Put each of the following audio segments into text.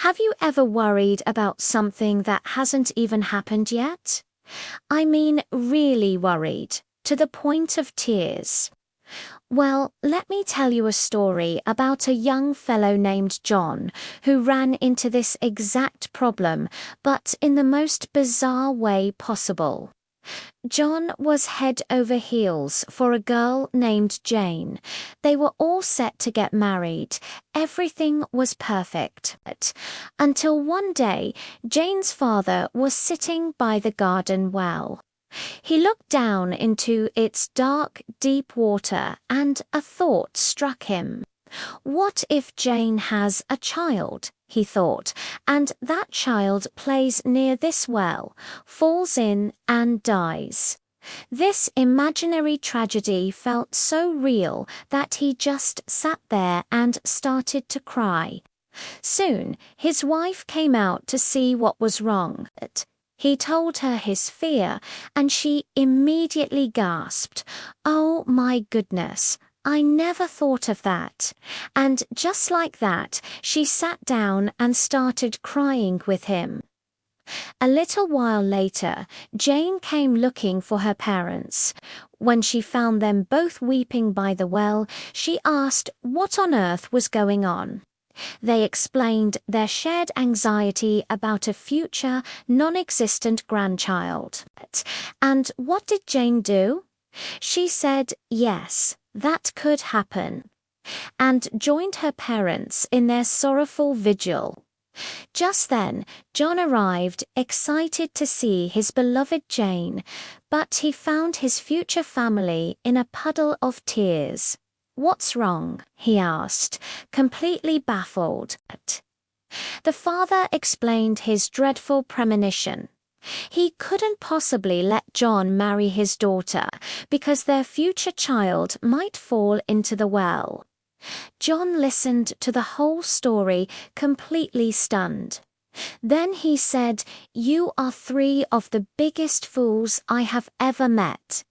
Have you ever worried about something that hasn't even happened yet? I mean, really worried, to the point of tears. Well, let me tell you a story about a young fellow named John who ran into this exact problem, but in the most bizarre way possible. John was head over heels for a girl named Jane. They were all set to get married. Everything was perfect. Until one day, Jane's father was sitting by the garden well. He looked down into its dark, deep water, and a thought struck him. What if Jane has a child, he thought, and that child plays near this well, falls in and dies? This imaginary tragedy felt so real that he just sat there and started to cry. Soon, his wife came out to see what was wrong. He told her his fear, and she immediately gasped, "Oh my goodness, I never thought of that." And just like that, she sat down and started crying with him. A little while later, Jane came looking for her parents. When she found them both weeping by the well, she asked what on earth was going on. They explained their shared anxiety about a future, non-existent grandchild. And what did Jane do? She said yes, that could happen, and joined her parents in their sorrowful vigil. Just then, John arrived, excited to see his beloved Jane, but he found his future family in a puddle of tears. "What's wrong?" he asked, completely baffled. The father explained his dreadful premonition. He couldn't possibly let John marry his daughter because their future child might fall into the well. John listened to the whole story, completely stunned. Then he said, "You are three of the biggest fools I have ever met."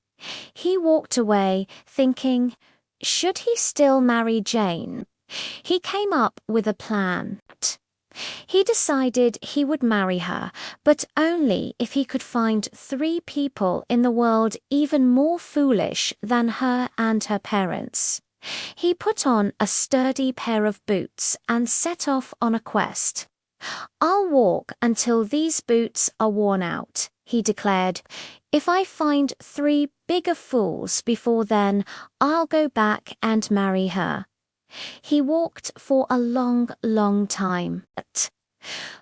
He walked away, thinking, should he still marry Jane? He came up with a plan. He decided he would marry her, but only if he could find 3 people in the world even more foolish than her and her parents. He put on a sturdy pair of boots and set off on a quest. "I'll walk until these boots are worn out," he declared. "If I find 3 bigger fools before then, I'll go back and marry her." He walked for a long, long time.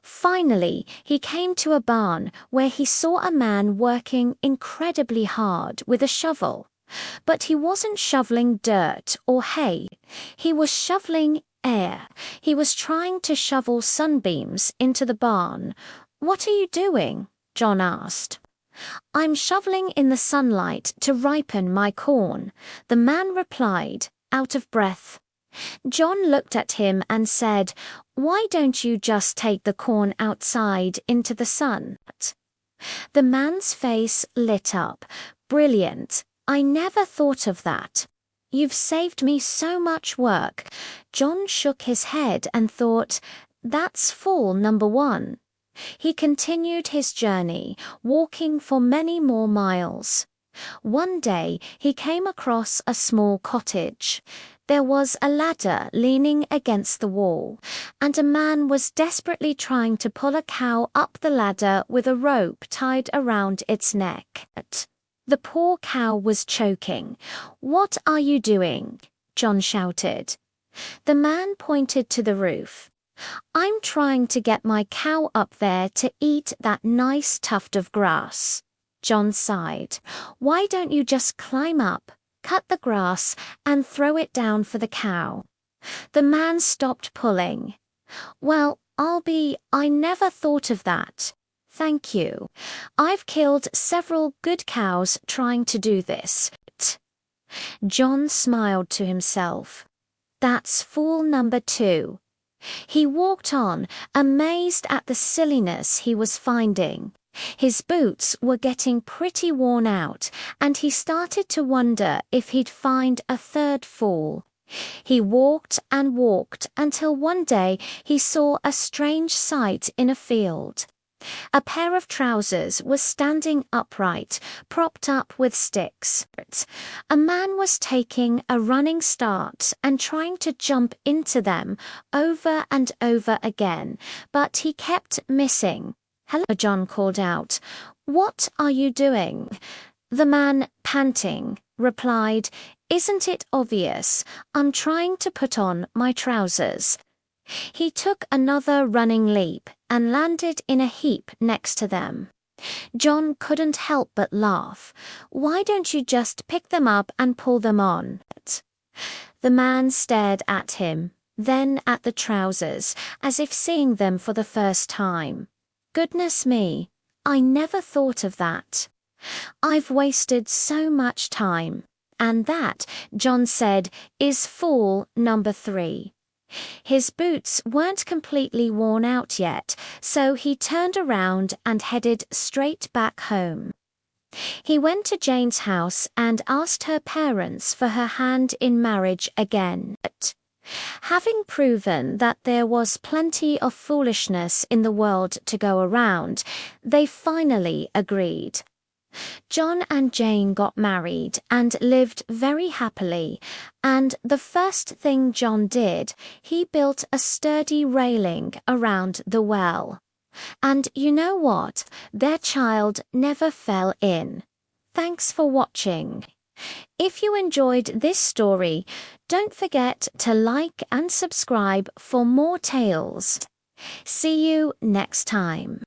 Finally, he came to a barn where he saw a man working incredibly hard with a shovel. But he wasn't shoveling dirt or hay. He was shoveling air. He was trying to shovel sunbeams into the barn. "What are you doing?" John asked. "I'm shoveling in the sunlight to ripen my corn," the man replied, out of breath. John looked at him and said, "Why don't you just take the corn outside into the sun?" The man's face lit up. "Brilliant. I never thought of that. You've saved me so much work." John shook his head and thought, "That's fool number 1. He continued his journey, walking for many more miles. One day, he came across a small cottage. There was a ladder leaning against the wall, and a man was desperately trying to pull a cow up the ladder with a rope tied around its neck. The poor cow was choking. "What are you doing?" John shouted. The man pointed to the roof. "I'm trying to get my cow up there to eat that nice tuft of grass." John sighed. "Why don't you just climb up, cut the grass, and throw it down for the cow?" The man stopped pulling. "Well, I never thought of that. Thank you. I've killed several good cows trying to do this." John smiled to himself. That's fool number 2. He walked on, amazed at the silliness he was finding. His boots were getting pretty worn out, and he started to wonder if he'd find a 3rd fool. He walked and walked until one day he saw a strange sight in a field. A pair of trousers was standing upright, propped up with sticks. A man was taking a running start and trying to jump into them over and over again, but he kept missing. "Hello," John called out. "What are you doing?" The man, panting, replied, "Isn't it obvious? I'm trying to put on my trousers." He took another running leap and landed in a heap next to them. John couldn't help but laugh. "Why don't you just pick them up and pull them on?" The man stared at him, then at the trousers, as if seeing them for the first time. "Goodness me, I never thought of that. I've wasted so much time." And that, John said, is fool number 3. His boots weren't completely worn out yet, so he turned around and headed straight back home. He went to Jane's house and asked her parents for her hand in marriage again. Having proven that there was plenty of foolishness in the world to go around, they finally agreed. John and Jane got married and lived very happily, and the first thing John did, he built a sturdy railing around the well. And you know what? Their child never fell in. Thanks for watching. If you enjoyed this story, don't forget to like and subscribe for more tales. See you next time.